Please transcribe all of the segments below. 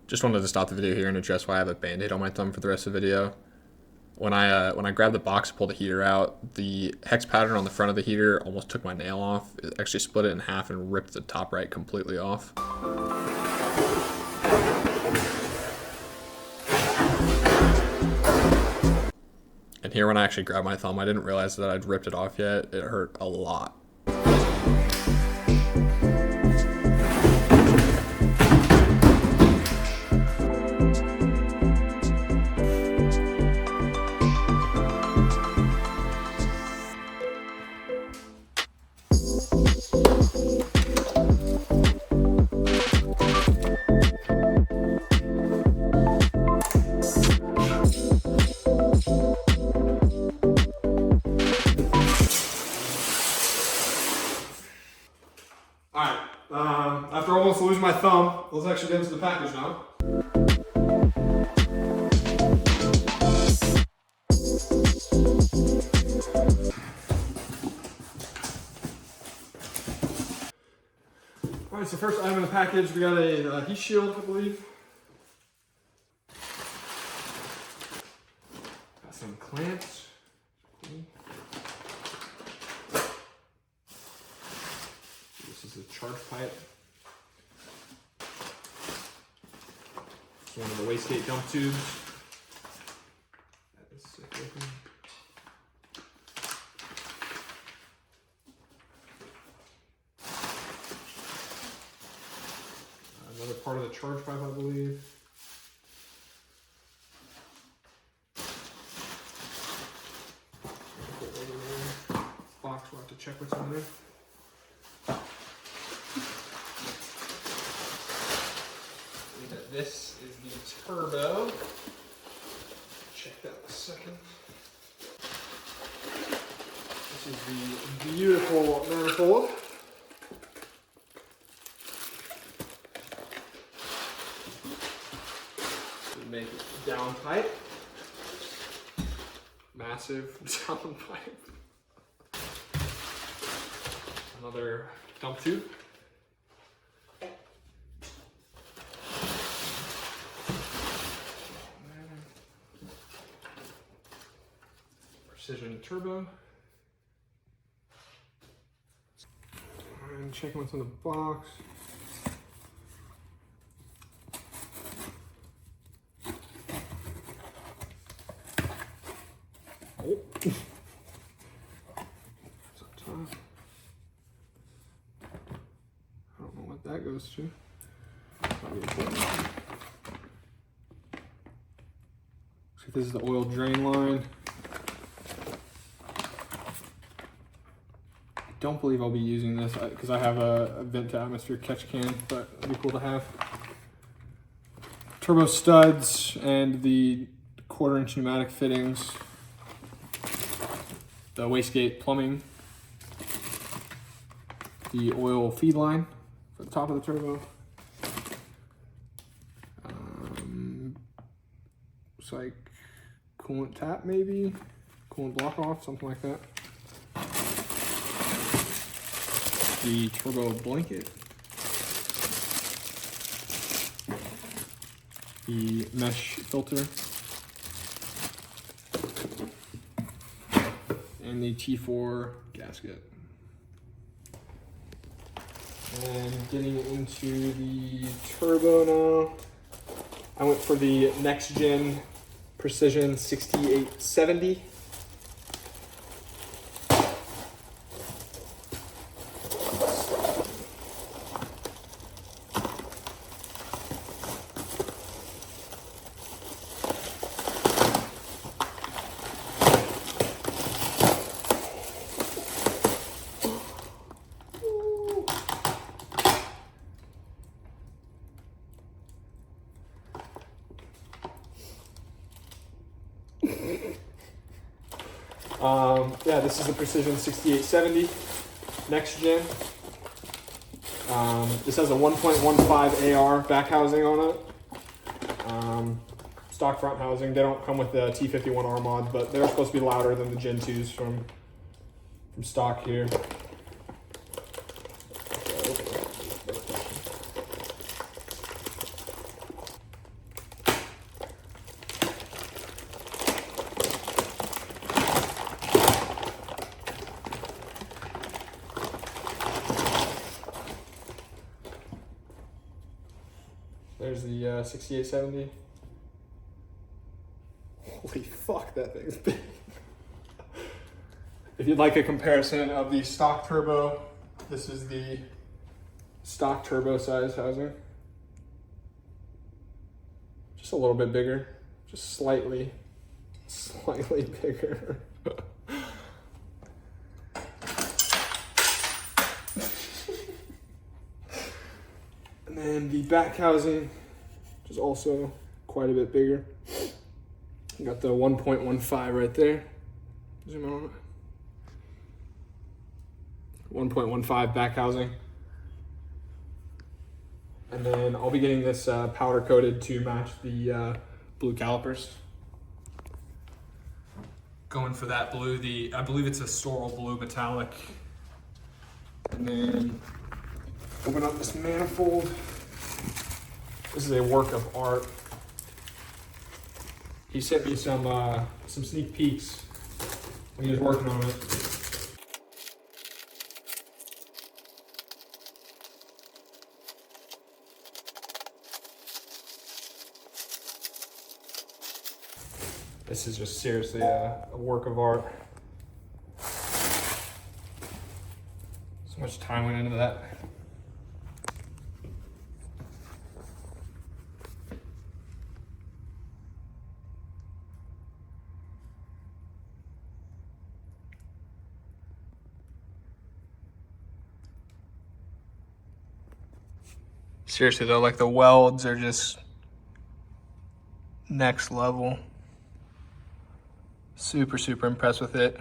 Just wanted to stop the video here and address why I have a band-aid on my thumb for the rest of the video. When I grabbed the box to pull the heater out, the hex pattern on the front of the heater almost took my nail off. It actually split it in half and ripped the top right completely off. And here when I actually grabbed my thumb, I didn't realize that I'd ripped it off yet. It hurt a lot. Alright, after almost losing my thumb, let's actually get into the package now. Alright, so first item in the package, we got a heat shield, I believe. Got some clamps. Cool. This is a charge pipe. It's one of the wastegate dump tubes. That is sick looking. Another part of the charge pipe, I believe. Box, we'll have to check what's in there. This is the turbo. Check that in a second. This is the beautiful manifold. We make it down pipe. Massive down pipe. Another dump tube. Precision turbo. And checking what's in the box. Oh. It's up top. I don't know what that goes to. So this is the oil drain line. Don't believe I'll be using this because I have a vent to atmosphere catch can, but it'd be cool to have. Turbo studs and the 1/4-inch pneumatic fittings. The wastegate plumbing. The oil feed line for the top of the turbo. Looks like coolant tap maybe, coolant block off, something like that. The turbo blanket, the mesh filter, and the T4 gasket. And getting into the turbo now, I went for the next gen Precision 6870. Yeah, this is the Precision 6870 next gen. This has a 1.15 AR back housing on it. Stock front housing. They don't come with the T51R mod, but they're supposed to be louder than the Gen 2s from stock here. there's the 6870. Holy fuck, that thing's big. If you'd like a comparison of the stock turbo, this is the stock turbo size housing. Just a little bit bigger, just slightly bigger. And then the back housing, which is also quite a bit bigger. You got the 1.15 right there. Zoom in on it. 1.15 back housing. And then I'll be getting this powder coated to match the blue calipers. Going for that blue, I believe it's a Sorrel blue metallic. And then open up this manifold. This is a work of art. He sent me some sneak peeks when he was working on it. This is just seriously a work of art. So much time went into that. Seriously though, like the welds are just next level. Super impressed with it.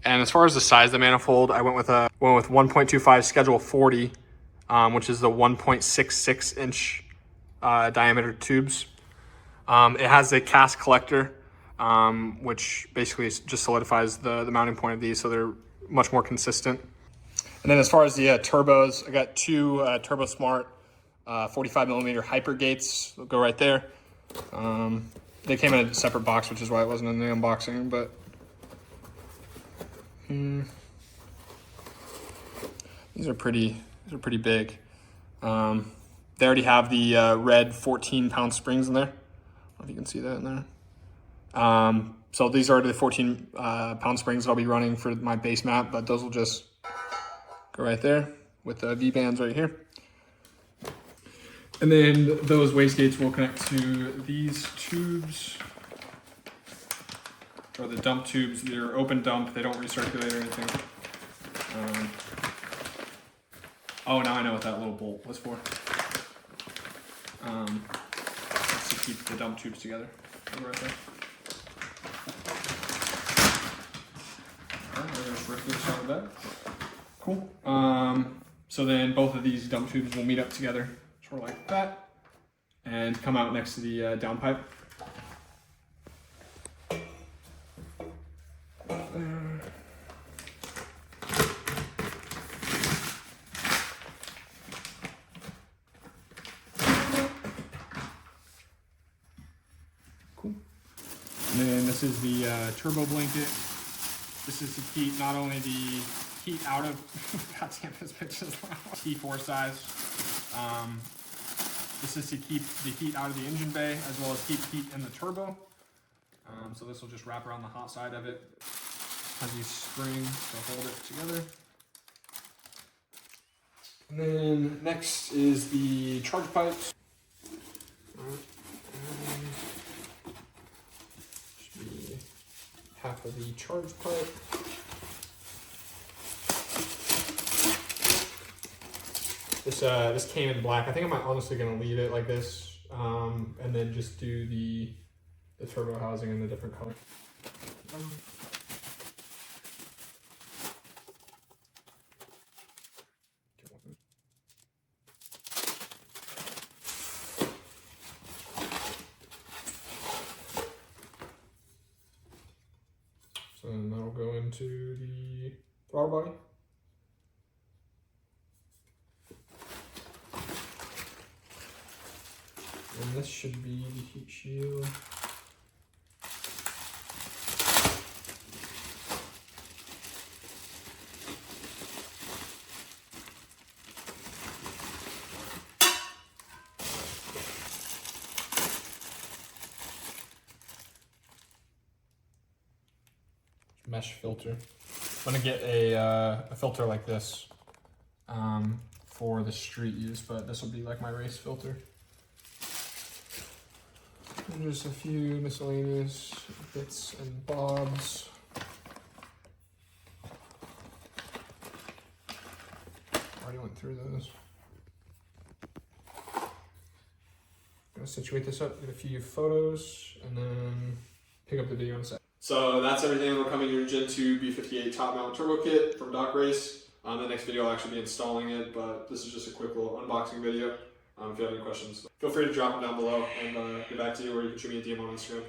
And as far as the size of the manifold, I went with 1.25 Schedule 40, which is the 1.66 inch diameter tubes. It has a cast collector, which basically just solidifies the mounting point of these, so they're much more consistent. And then as far as the turbos, I got two Turbo Smart 45 millimeter hyper gates. They'll go right there. They came in a separate box, which is why it wasn't in the unboxing, but these are pretty big. They already have the red 14-pound springs in there. I don't know if you can see that in there. So these are the 14-pound springs that I'll be running for my base map, but those will just go right there with the V-bands right here. And then those wastegates will connect to these tubes, or the dump tubes. They're open dump, they don't recirculate or anything. Oh, now I know what that little bolt was for. That's to keep the dump tubes together. Right there. All right, we're gonna rip this out of that. Cool. So then both of these dump tubes will meet up together, sort of like that, and come out next to the downpipe. Cool. And then this is the turbo blanket. This is to keep not only the heat out of, god damn, this bitch is loud. T4 size. This is to keep the heat out of the engine bay, as well as keep heat in the turbo. So this will just wrap around the hot side of it. Has these springs to hold it together. And then next is the charge pipes. Should be half of the charge pipe. This came in black. I think I'm honestly gonna leave it like this, and then just do the turbo housing in the different color. So then that'll go into the throttle body. And this should be the heat shield. mesh filter. I'm gonna get a filter like this for the street use, but this will be like my race filter. And just a few miscellaneous bits and bobs. Already went through those. Gonna situate this up, get a few photos, and then pick up the video in a sec. So that's everything. We're coming to Gen 2 B58 top mount turbo kit from Docrace. The next video I'll actually be installing it, but this is just a quick little unboxing video. If you have any questions, feel free to drop them down below and get back to you, or you can shoot me a DM on Instagram.